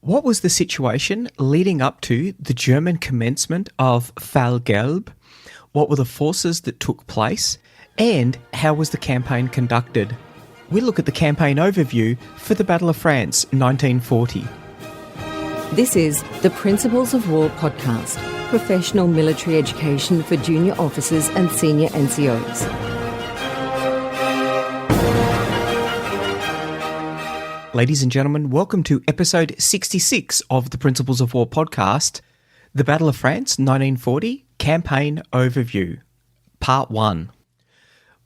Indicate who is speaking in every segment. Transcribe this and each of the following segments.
Speaker 1: What was the situation leading up to the German commencement of Fall Gelb? What were the forces that took place? And how was the campaign conducted? We look at the campaign overview for the Battle of France, 1940.
Speaker 2: This is the Principles of War podcast, professional military education for junior officers and senior NCOs.
Speaker 1: Ladies and gentlemen, welcome to episode 66 of the Principles of War podcast, the Battle of France, 1940, Campaign Overview, Part 1.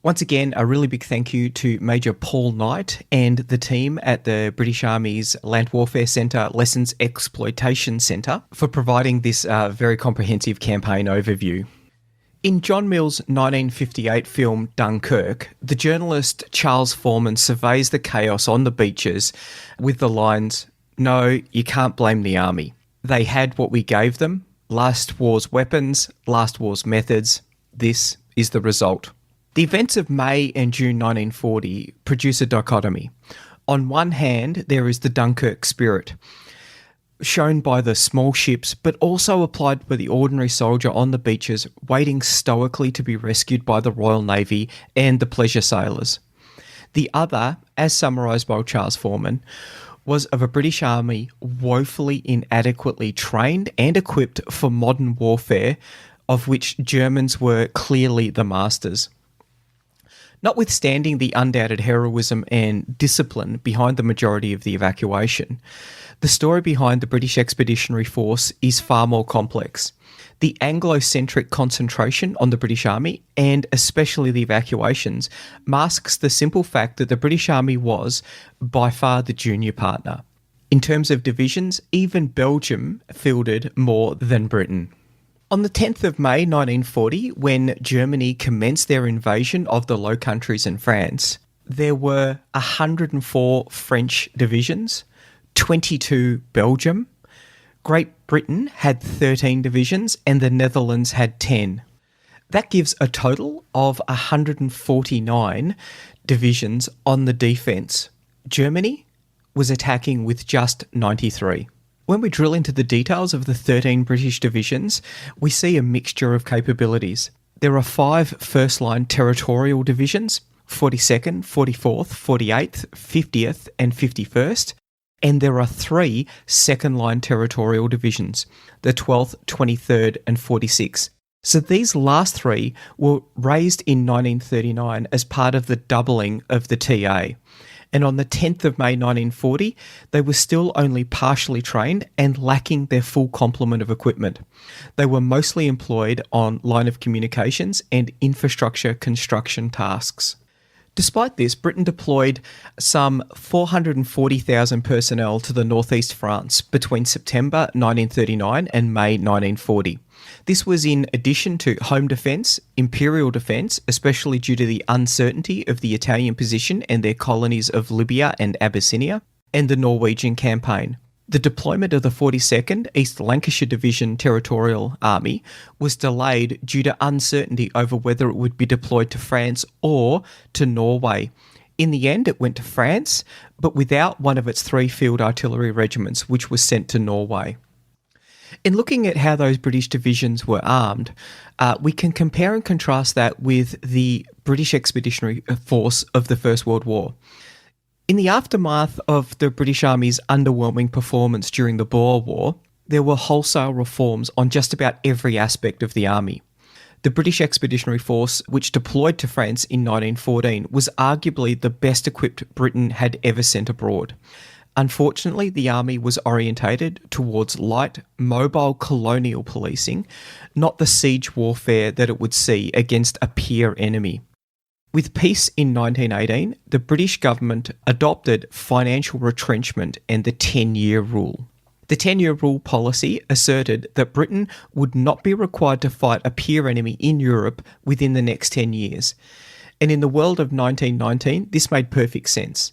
Speaker 1: Once again, a really big thank you to Major Paul Knight and the team at the British Army's Land Warfare Centre Lessons Exploitation Centre for providing this very comprehensive campaign overview. In John Mill's 1958 film Dunkirk, the journalist Charles Foreman surveys the chaos on the beaches with the lines, "No, you can't blame the army. They had what we gave them, last war's weapons, last war's methods. This is the result." The events of May and June 1940 produce a dichotomy. On one hand, there is the Dunkirk spirit, shown by the small ships, but also applied by the ordinary soldier on the beaches, waiting stoically to be rescued by the Royal Navy and the pleasure sailors. The other, as summarised by Charles Foreman, was of a British Army woefully inadequately trained and equipped for modern warfare, of which Germans were clearly the masters. Notwithstanding the undoubted heroism and discipline behind the majority of the evacuation, the story behind the British Expeditionary Force is far more complex. The Anglo-centric concentration on the British Army, and especially the evacuations, masks the simple fact that the British Army was, by far, the junior partner. In terms of divisions, even Belgium fielded more than Britain. On the 10th of May 1940, when Germany commenced their invasion of the Low Countries and France, there were 104 French divisions, 22 Belgium, Great Britain had 13 divisions, and the Netherlands had 10. That gives a total of 149 divisions on the defence. Germany was attacking with just 93. When we drill into the details of the 13 British divisions, we see a mixture of capabilities. There are 5 first-line territorial divisions, 42nd, 44th, 48th, 50th and 51st, and there are 3 second-line territorial divisions, the 12th, 23rd and 46th. So these last 3 were raised in 1939 as part of the doubling of the TA. And on the 10th of May 1940, they were still only partially trained and lacking their full complement of equipment. They were mostly employed on line of communications and infrastructure construction tasks. Despite this, Britain deployed some 440,000 personnel to the northeast France between September 1939 and May 1940. This was in addition to home defence, imperial defence, especially due to the uncertainty of the Italian position and their colonies of Libya and Abyssinia, and the Norwegian campaign. The deployment of the 42nd East Lancashire Division Territorial Army was delayed due to uncertainty over whether it would be deployed to France or to Norway. In the end, it went to France, but without one of its 3 field artillery regiments, which was sent to Norway. In looking at how those British divisions were armed, we can compare and contrast that with the British Expeditionary Force of the First World War. In the aftermath of the British Army's underwhelming performance during the Boer War, there were wholesale reforms on just about every aspect of the army. The British Expeditionary Force, which deployed to France in 1914, was arguably the best equipped Britain had ever sent abroad. Unfortunately, the army was orientated towards light, mobile colonial policing, not the siege warfare that it would see against a peer enemy. With peace in 1918, the British government adopted financial retrenchment and the 10-year rule. The 10-year rule policy asserted that Britain would not be required to fight a peer enemy in Europe within the next 10 years. And in the world of 1919, this made perfect sense.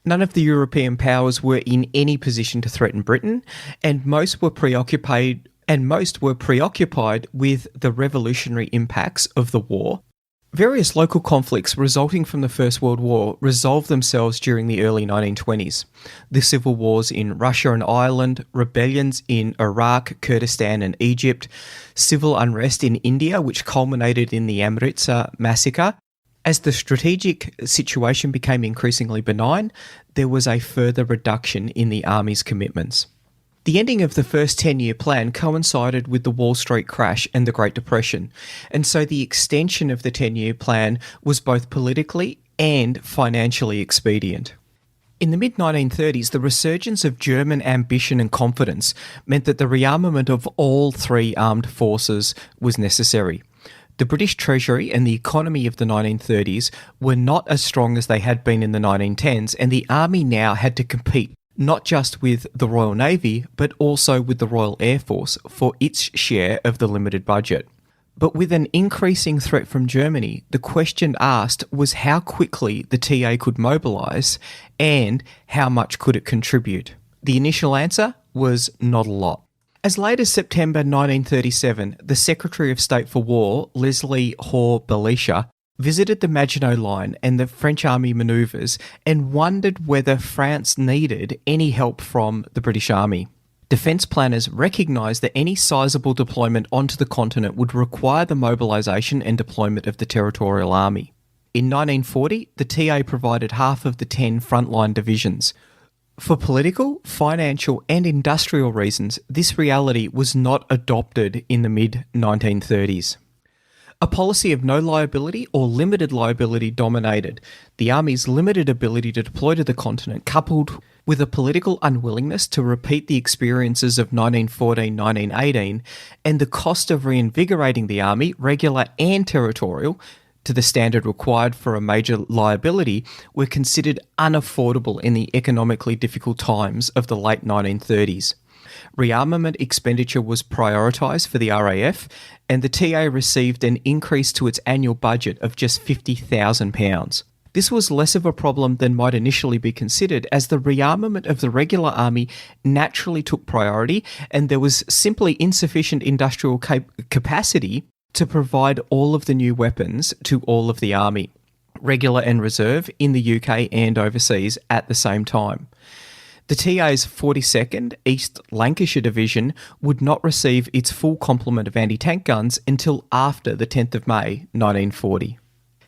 Speaker 1: None of the European powers were in any position to threaten Britain, and most were preoccupied with the revolutionary impacts of the war, Various local conflicts resulting from the First World War resolved themselves during the early 1920s. The civil wars in Russia and Ireland, rebellions in Iraq, Kurdistan and Egypt, civil unrest in India, which culminated in the Amritsar massacre. As the strategic situation became increasingly benign, there was a further reduction in the army's commitments. The ending of the first 10-year plan coincided with the Wall Street crash and the Great Depression, and so the extension of the 10-year plan was both politically and financially expedient. In the mid-1930s, the resurgence of German ambition and confidence meant that the rearmament of all three armed forces was necessary. The British Treasury and the economy of the 1930s were not as strong as they had been in the 1910s, and the army now had to compete not just with the Royal Navy, but also with the Royal Air Force for its share of the limited budget. But with an increasing threat from Germany, the question asked was how quickly the TA could mobilise and how much could it contribute. The initial answer was not a lot. As late as September 1937, the Secretary of State for War, Leslie Hoare-Belisha, visited the Maginot Line and the French Army manoeuvres and wondered whether France needed any help from the British Army. Defence planners recognised that any sizable deployment onto the continent would require the mobilisation and deployment of the Territorial Army. In 1940, the TA provided half of the 10 frontline divisions. For political, financial and industrial reasons, this reality was not adopted in the mid-1930s. A policy of no liability or limited liability dominated. The Army's limited ability to deploy to the continent, coupled with a political unwillingness to repeat the experiences of 1914-1918 and the cost of reinvigorating the Army, regular and territorial, to the standard required for a major liability, were considered unaffordable in the economically difficult times of the late 1930s. Rearmament expenditure was prioritised for the RAF, and the TA received an increase to its annual budget of just £50,000. This was less of a problem than might initially be considered, as the rearmament of the regular army naturally took priority, and there was simply insufficient industrial capacity to provide all of the new weapons to all of the army, regular and reserve, in the UK and overseas at the same time. The TA's 42nd East Lancashire Division would not receive its full complement of anti-tank guns until after the 10th of May 1940.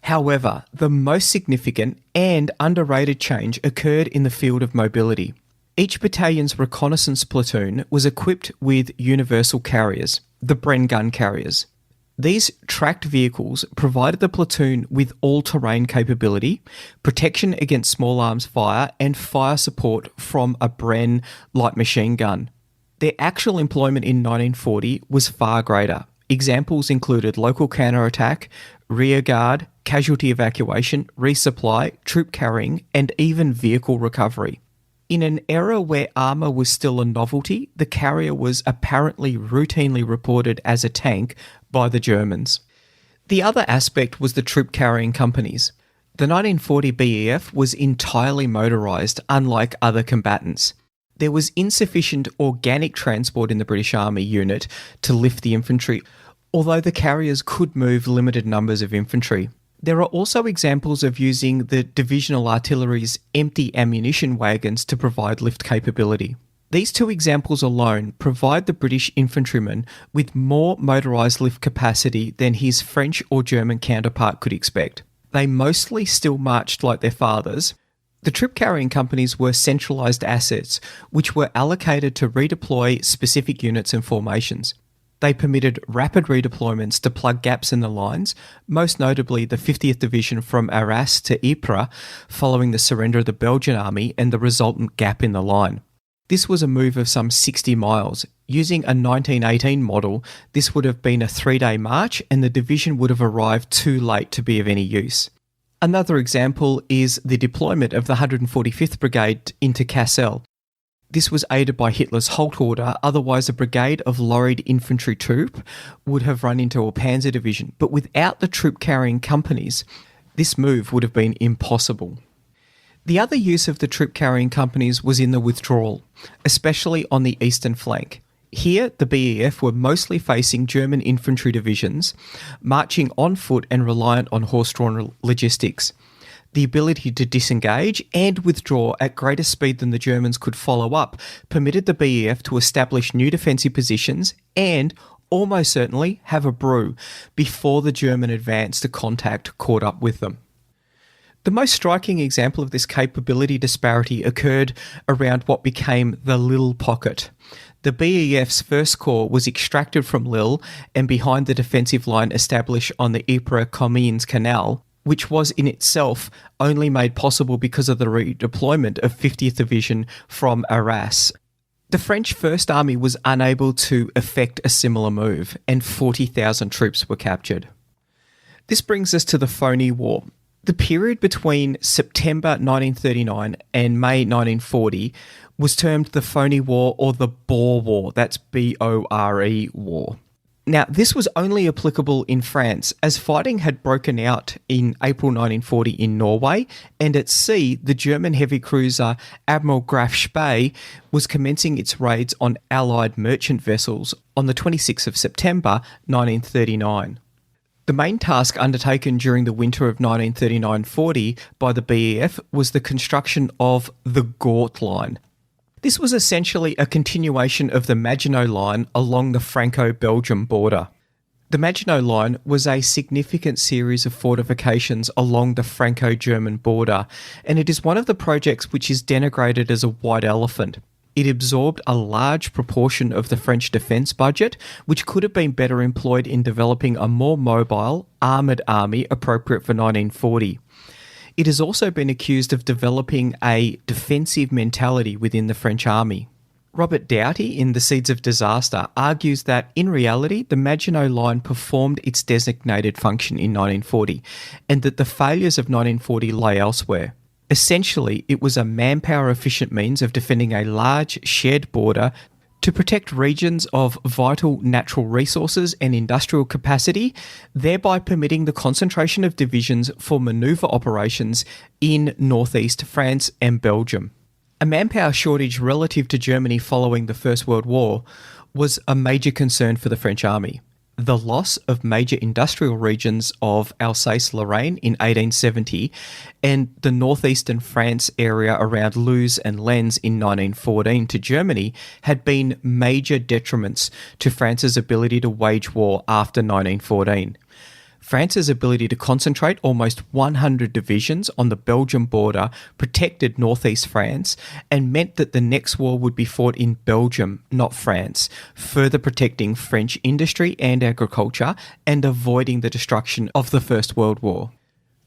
Speaker 1: However, the most significant and underrated change occurred in the field of mobility. Each battalion's reconnaissance platoon was equipped with universal carriers, the Bren gun carriers. These tracked vehicles provided the platoon with all-terrain capability, protection against small arms fire, and fire support from a Bren light machine gun. Their actual employment in 1940 was far greater. Examples included local counterattack, rearguard, casualty evacuation, resupply, troop carrying, and even vehicle recovery. In an era where armour was still a novelty, the carrier was apparently routinely reported as a tank by the Germans. The other aspect was the troop carrying companies. The 1940 BEF was entirely motorised, unlike other combatants. There was insufficient organic transport in the British Army unit to lift the infantry, although the carriers could move limited numbers of infantry. There are also examples of using the divisional artillery's empty ammunition wagons to provide lift capability. These two examples alone provide the British infantryman with more motorised lift capacity than his French or German counterpart could expect. They mostly still marched like their fathers. The troop-carrying companies were centralised assets which were allocated to redeploy specific units and formations. They permitted rapid redeployments to plug gaps in the lines, most notably the 50th Division from Arras to Ypres following the surrender of the Belgian army and the resultant gap in the line. This was a move of some 60 miles. Using a 1918 model, this would have been a 3-day march and the division would have arrived too late to be of any use. Another example is the deployment of the 145th Brigade into Cassel. This was aided by Hitler's halt order, otherwise a brigade of lorried infantry troop would have run into a panzer division. But without the troop-carrying companies, this move would have been impossible. The other use of the troop-carrying companies was in the withdrawal, especially on the eastern flank. Here, the BEF were mostly facing German infantry divisions, marching on foot and reliant on horse-drawn logistics. The ability to disengage and withdraw at greater speed than the Germans could follow up permitted the BEF to establish new defensive positions and, almost certainly, have a brew before the German advance to contact caught up with them. The most striking example of this capability disparity occurred around what became the Lille pocket. The BEF's first corps was extracted from Lille and behind the defensive line established on the Ypres-Comines Canal, which was in itself only made possible because of the redeployment of 50th Division from Arras. The French First Army was unable to effect a similar move, and 40,000 troops were captured. This brings us to the Phoney War. The period between September 1939 and May 1940 was termed the Phoney War or the Boer War. That's B-O-R-E War. Now, this was only applicable in France, as fighting had broken out in April 1940 in Norway, and at sea, the German heavy cruiser Admiral Graf Spee was commencing its raids on Allied merchant vessels on the 26th of September 1939. The main task undertaken during the winter of 1939-40 by the BEF was the construction of the Gort Line. This was essentially a continuation of the Maginot Line along the Franco-Belgian border. The Maginot Line was a significant series of fortifications along the Franco-German border, and it is one of the projects which is denigrated as a white elephant. It absorbed a large proportion of the French defence budget, which could have been better employed in developing a more mobile, armoured army appropriate for 1940. It has also been accused of developing a defensive mentality within the French army. Robert Doughty, in The Seeds of Disaster, argues that, in reality, the Maginot Line performed its designated function in 1940, and that the failures of 1940 lay elsewhere. Essentially, it was a manpower-efficient means of defending a large, shared border to protect regions of vital natural resources and industrial capacity, thereby permitting the concentration of divisions for manoeuvre operations in northeast France and Belgium. A manpower shortage relative to Germany following the First World War was a major concern for the French army. The loss of major industrial regions of Alsace-Lorraine in 1870 and the northeastern France area around Luz and Lens in 1914 to Germany had been major detriments to France's ability to wage war after 1914. France's ability to concentrate almost 100 divisions on the Belgian border protected northeast France and meant that the next war would be fought in Belgium, not France, further protecting French industry and agriculture and avoiding the destruction of the First World War.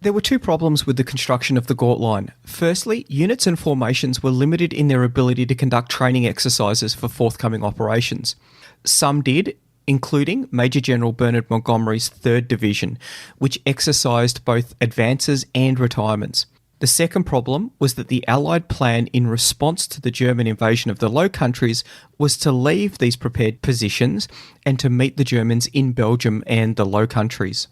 Speaker 1: There were two problems with the construction of the Gort Line. Firstly, units and formations were limited in their ability to conduct training exercises for forthcoming operations. Some did, including Major General Bernard Montgomery's 3rd Division, which exercised both advances and retirements. The second problem was that the Allied plan in response to the German invasion of the Low Countries was to leave these prepared positions and to meet the Germans in Belgium and the Low Countries.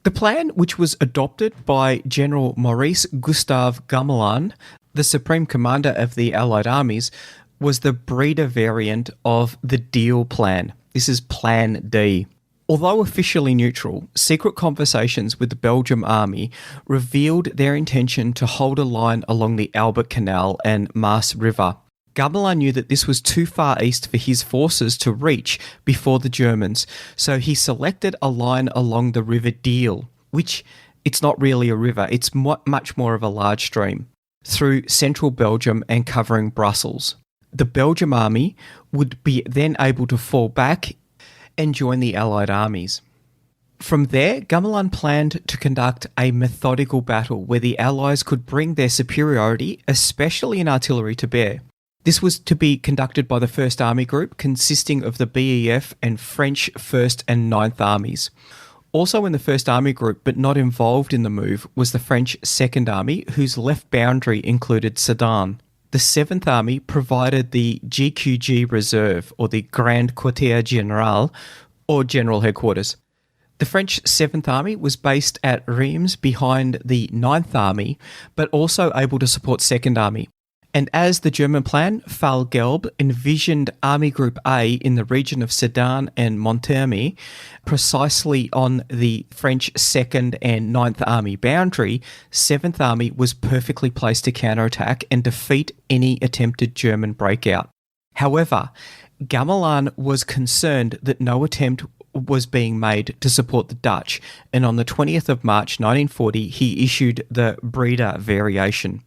Speaker 1: The plan, which was adopted by General Maurice Gustave Gamelin, the Supreme Commander of the Allied armies, was the breeder variant of the Deal Plan. This is Plan D. Although officially neutral, secret conversations with the Belgian army revealed their intention to hold a line along the Albert Canal and Maas River. Gamelin knew that this was too far east for his forces to reach before the Germans, so he selected a line along the River Deal, which it's not really a river, it's much more of a large stream, through central Belgium and covering Brussels. The Belgian army would be then able to fall back and join the Allied armies. From there, Gamelin planned to conduct a methodical battle where the Allies could bring their superiority, especially in artillery, to bear. This was to be conducted by the 1st Army Group, consisting of the BEF and French 1st and 9th Armies. Also in the 1st Army Group, but not involved in the move, was the French 2nd Army, whose left boundary included Sedan. The 7th Army provided the GQG Reserve, or the Grand Quartier General, or General Headquarters. The French 7th Army was based at Reims behind the 9th Army, but also able to support 2nd Army. And as the German plan, Fall Gelb envisioned Army Group A in the region of Sedan and Monterme, precisely on the French 2nd and 9th Army boundary, 7th Army was perfectly placed to counterattack and defeat any attempted German breakout. However, Gamelin was concerned that no attempt was being made to support the Dutch, and on the 20th of March 1940 he issued the Breda variation.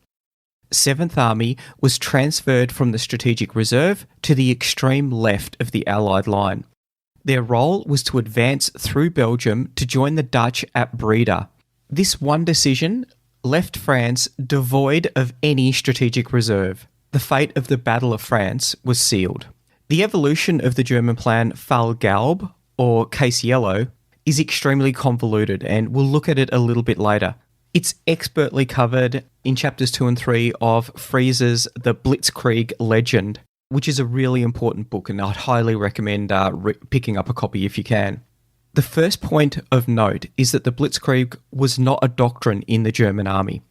Speaker 1: 7th Army was transferred from the strategic reserve to the extreme left of the Allied line. Their role was to advance through Belgium to join the Dutch at Breda. This one decision left France devoid of any strategic reserve. The fate of the Battle of France was sealed. The evolution of the German plan Fall Gelb, or Case Yellow, is extremely convoluted, and we'll look at it a little bit later. It's expertly covered in chapters 2 and 3 of Friese's The Blitzkrieg Legend, which is a really important book, and I'd highly recommend picking up a copy if you can. The first point of note is that the Blitzkrieg was not a doctrine in the German army.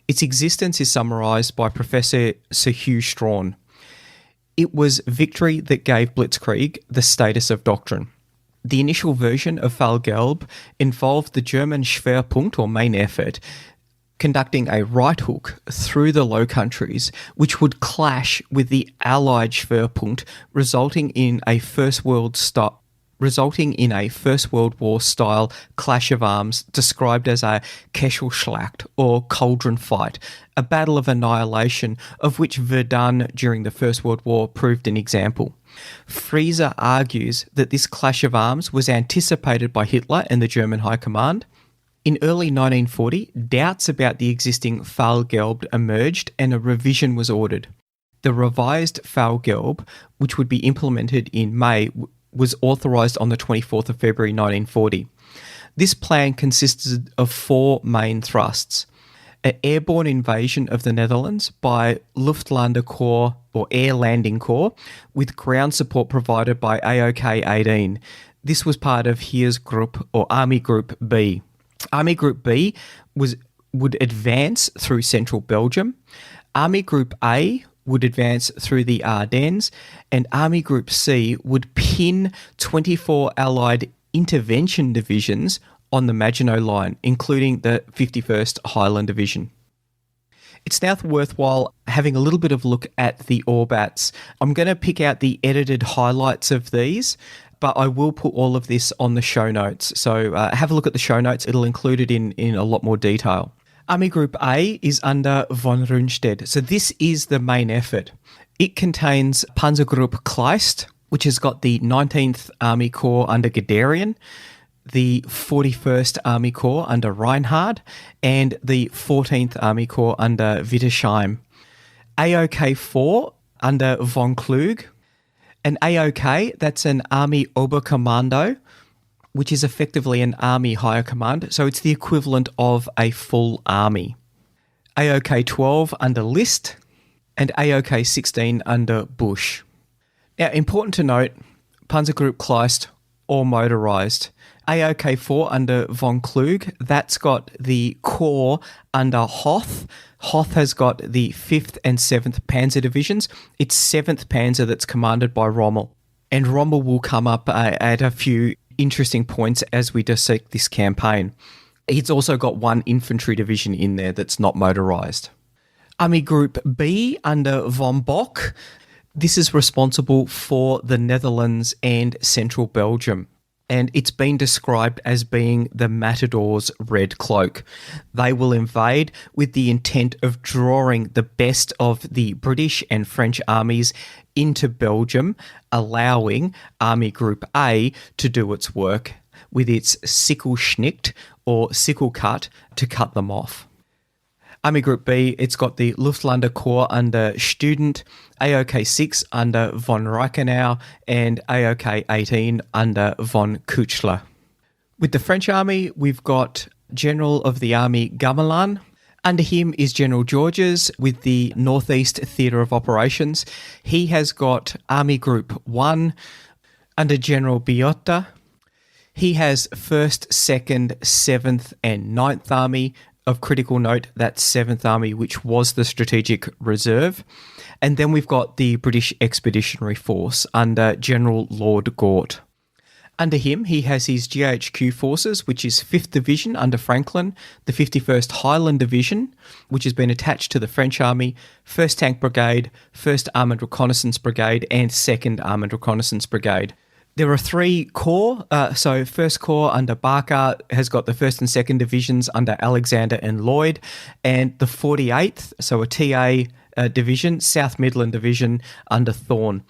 Speaker 1: Its existence is summarised by Professor Sir Hugh Strawn. It was victory that gave Blitzkrieg the status of doctrine. The initial version of Fall Gelb involved the German Schwerpunkt, or main effort, conducting a right hook through the Low Countries, which would clash with the Allied Schwerpunkt, resulting in a First World War style clash of arms described as a Kesselschlacht, or cauldron fight, a battle of annihilation of which Verdun during the First World War proved an example. Friese argues that this clash of arms was anticipated by Hitler and the German High Command. In early 1940, doubts about the existing Fall Gelb emerged and a revision was ordered. The revised Fall Gelb, which would be implemented in May, was authorised on the 24th of February 1940. This plan consisted of 4 main thrusts: an airborne invasion of the Netherlands by Luftlandekorps, or Air Landing Corps, with ground support provided by AOK 18. This was part of Heeresgruppe, or Army Group B. Army Group B would advance through central Belgium. Army Group A would advance through the Ardennes, and Army Group C would pin 24 Allied intervention divisions on the Maginot Line, including the 51st Highland Division. It's now worthwhile having a little bit of a look at the Orbats. I'm going to pick out the edited highlights of these, but I will put all of this on the show notes. So have a look at the show notes. It'll include it in a lot more detail. Army Group A is under von Rundstedt. So this is the main effort. It contains Panzergruppe Kleist, which has got the 19th Army Corps under Guderian, the 41st Army Corps under Reinhard, and the 14th Army Corps under Wittersheim. AOK 4 under von Klug. An AOK, that's an Army Oberkommando, which is effectively an Army Higher Command, so it's the equivalent of a full army. AOK 12 under List, and AOK 16 under Busch. Now, important to note, Panzergruppe Kleist, all motorised. AOK 4 under von Klug, that's got the corps under Hoth. Hoth has got the 5th and 7th Panzer Divisions. It's 7th Panzer that's commanded by Rommel. And Rommel will come up at a few interesting points as we dissect this campaign. He's also got 1 infantry division in there that's not motorised. Army Group B under von Bock. This is responsible for the Netherlands and central Belgium, and it's been described as being the Matador's red cloak. They will invade with the intent of drawing the best of the British and French armies into Belgium, allowing Army Group A to do its work with its Sickelschnitt, or sickle cut, to cut them off. Army Group B, it's got the Luftlander Corps under Student, AOK 6 under von Reichenau, and AOK 18 under von Kuchler. With the French army, we've got General of the Army Gamelin. Under him is General Georges with the Northeast Theatre of Operations. He has got Army Group 1 under General Biotta. He has 1st, 2nd, 7th and 9th Army Of critical note, that's 7th Army, which was the Strategic Reserve. And then we've got the British Expeditionary Force under General Lord Gort. Under him, he has his GHQ forces, which is 5th Division under Franklin, the 51st Highland Division, which has been attached to the French Army, 1st Tank Brigade, 1st Armoured Reconnaissance Brigade, and 2nd Armoured Reconnaissance Brigade. There are 3 corps. So 1st Corps under Barker has got the 1st and 2nd Divisions under Alexander and Lloyd, and the 48th, so a TA division, South Midland Division under Thorne.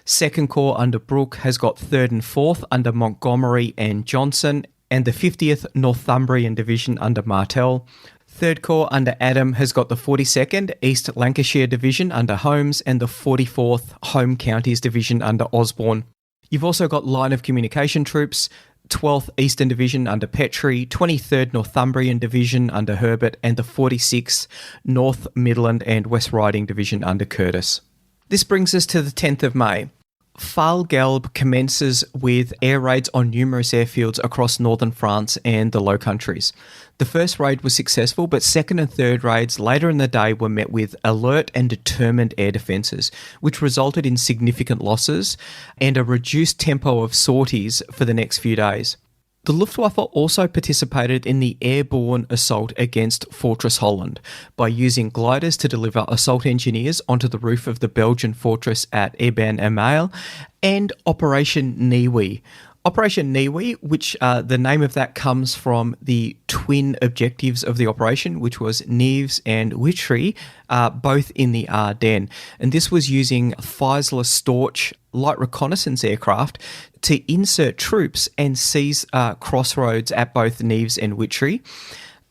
Speaker 1: 2nd Corps under Brooke has got 3rd and 4th under Montgomery and Johnson, and the 50th Northumbrian Division under Martel. 3rd Corps under Adam has got the 42nd East Lancashire Division under Holmes and the 44th Home Counties Division under Osborne. You've also got line of communication troops, 12th Eastern Division under Petrie, 23rd Northumbrian Division under Herbert, and the 46th North Midland and West Riding Division under Curtis. This brings us to the 10th of May. Fall Gelb commences with air raids on numerous airfields across northern France and the Low Countries. The first raid was successful, but second and third raids later in the day were met with alert and determined air defences, which resulted in significant losses and a reduced tempo of sorties for the next few days. The Luftwaffe also participated in the airborne assault against Fortress Holland by using gliders to deliver assault engineers onto the roof of the Belgian fortress at Eben-Emael, and Operation Niwi. Operation Niwi, which the name of that comes from the twin objectives of the operation, which was Nives and Witry, both in the Ardennes. And this was using Feisler Storch light reconnaissance aircraft to insert troops and seize crossroads at both Nives and Witry.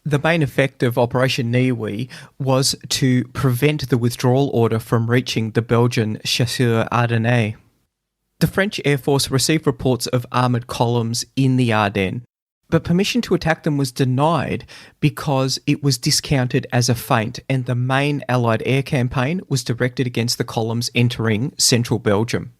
Speaker 1: The main effect of Operation Niwi was to prevent the withdrawal order from reaching the Belgian Chasseurs Ardennais. The French Air Force received reports of armoured columns in the Ardennes, but permission to attack them was denied because it was discounted as a feint, and the main Allied air campaign was directed against the columns entering central Belgium.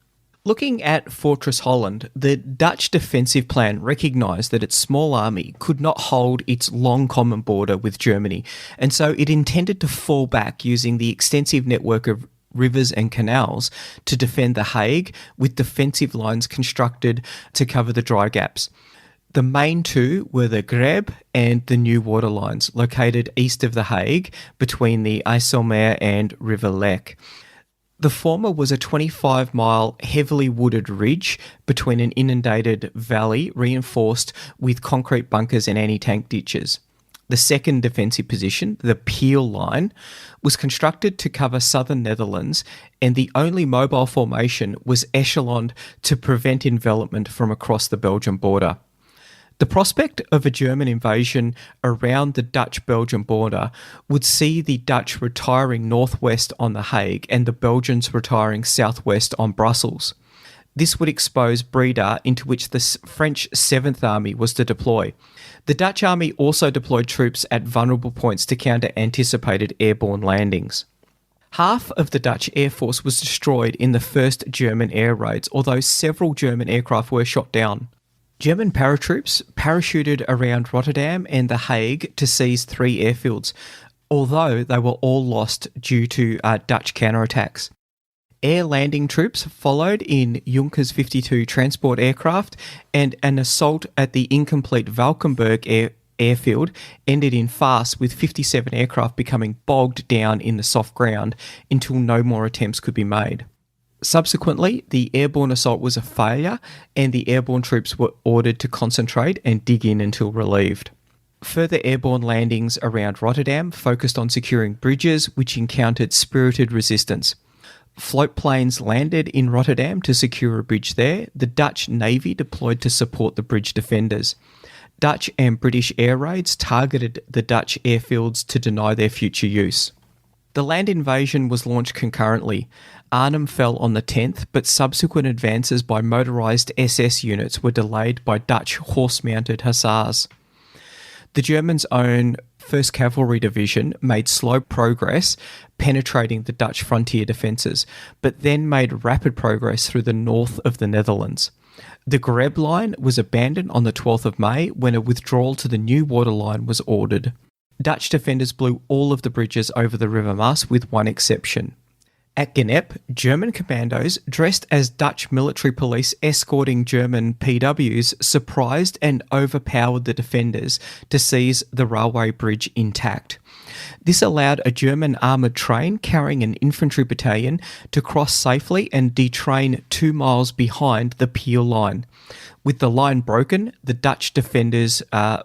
Speaker 1: Looking at Fortress Holland, the Dutch defensive plan recognised that its small army could not hold its long common border with Germany, and so it intended to fall back using the extensive network of rivers and canals to defend The Hague, with defensive lines constructed to cover the dry gaps. The main two were the Grebe and the New Water lines, located east of The Hague between the IJsselmeer and River Lek. The former was a 25-mile heavily wooded ridge between an inundated valley reinforced with concrete bunkers and anti-tank ditches. The second defensive position, the Peel Line, was constructed to cover southern Netherlands, and the only mobile formation was echeloned to prevent envelopment from across the Belgian border. The prospect of a German invasion around the Dutch-Belgian border would see the Dutch retiring northwest on The Hague and the Belgians retiring southwest on Brussels. This would expose Breda, into which the French 7th Army was to deploy. The Dutch army also deployed troops at vulnerable points to counter anticipated airborne landings. Half of the Dutch Air Force was destroyed in the first German air raids, although several German aircraft were shot down. German paratroops parachuted around Rotterdam and The Hague to seize 3 airfields, although they were all lost due to Dutch counterattacks. Air landing troops followed in Junkers 52 transport aircraft, and an assault at the incomplete Valkenburg airfield ended in farce, with 57 aircraft becoming bogged down in the soft ground until no more attempts could be made. Subsequently, the airborne assault was a failure, and the airborne troops were ordered to concentrate and dig in until relieved. Further airborne landings around Rotterdam focused on securing bridges, which encountered spirited resistance. Float planes landed in Rotterdam to secure a bridge there. The Dutch Navy deployed to support the bridge defenders. Dutch and British air raids targeted the Dutch airfields to deny their future use. The land invasion was launched concurrently. Arnhem fell on the 10th, but subsequent advances by motorised SS units were delayed by Dutch horse-mounted hussars. The Germans' own 1st Cavalry Division made slow progress penetrating the Dutch frontier defences, but then made rapid progress through the north of the Netherlands. The Grebe line was abandoned on the 12th of May when a withdrawal to the New Water line was ordered. Dutch defenders blew all of the bridges over the River Maas with one exception. At Gennep, German commandos, dressed as Dutch military police escorting German PWs, surprised and overpowered the defenders to seize the railway bridge intact. This allowed a German armoured train carrying an infantry battalion to cross safely and detrain 2 miles behind the Peel line. With the line broken, the Dutch defenders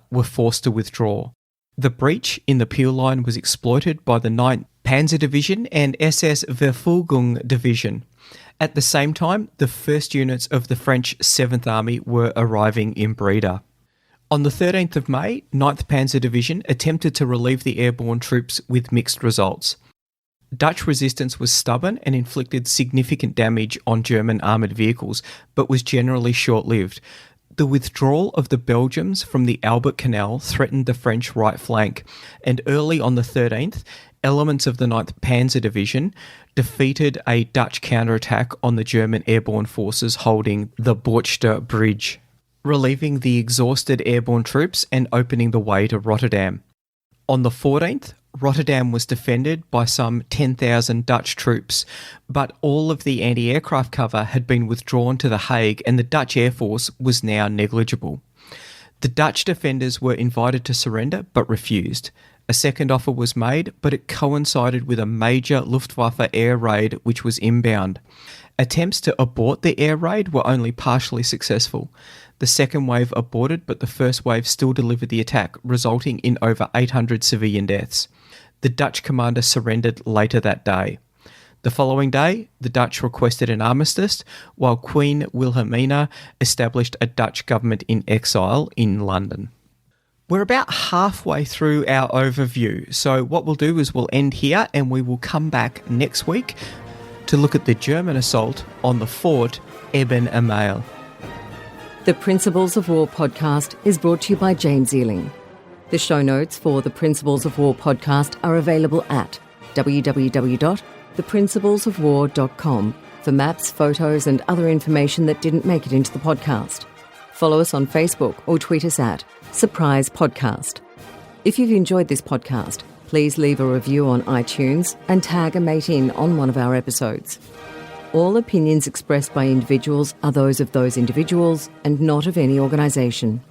Speaker 1: were forced to withdraw. The breach in the Peel line was exploited by the 9th Panzer Division and SS Verfolgung Division. At the same time, the first units of the French 7th Army were arriving in Breda. On the 13th of May, 9th Panzer Division attempted to relieve the airborne troops with mixed results. Dutch resistance was stubborn and inflicted significant damage on German armoured vehicles, but was generally short-lived. The withdrawal of the Belgians from the Albert Canal threatened the French right flank, and early on the 13th, elements of the 9th Panzer Division defeated a Dutch counterattack on the German airborne forces holding the Borchter Bridge, relieving the exhausted airborne troops and opening the way to Rotterdam. On the 14th, Rotterdam was defended by some 10,000 Dutch troops, but all of the anti-aircraft cover had been withdrawn to The Hague and the Dutch Air Force was now negligible. The Dutch defenders were invited to surrender but refused. A second offer was made, but it coincided with a major Luftwaffe air raid which was inbound. Attempts to abort the air raid were only partially successful. The second wave aborted, but the first wave still delivered the attack, resulting in over 800 civilian deaths. The Dutch commander surrendered later that day. The following day, the Dutch requested an armistice, while Queen Wilhelmina established a Dutch government in exile in London. We're about halfway through our overview, so what we'll do is we'll end here and we will come back next week to look at the German assault on the fort Eben Emael.
Speaker 2: The Principles of War podcast is brought to you by James Ealing. The show notes for the Principles of War podcast are available at www.theprinciplesofwar.com for maps, photos and other information that didn't make it into the podcast. Follow us on Facebook or tweet us at Surprise Podcast. If you've enjoyed this podcast, please leave a review on iTunes and tag a mate in on one of our episodes. All opinions expressed by individuals are those of those individuals and not of any organisation.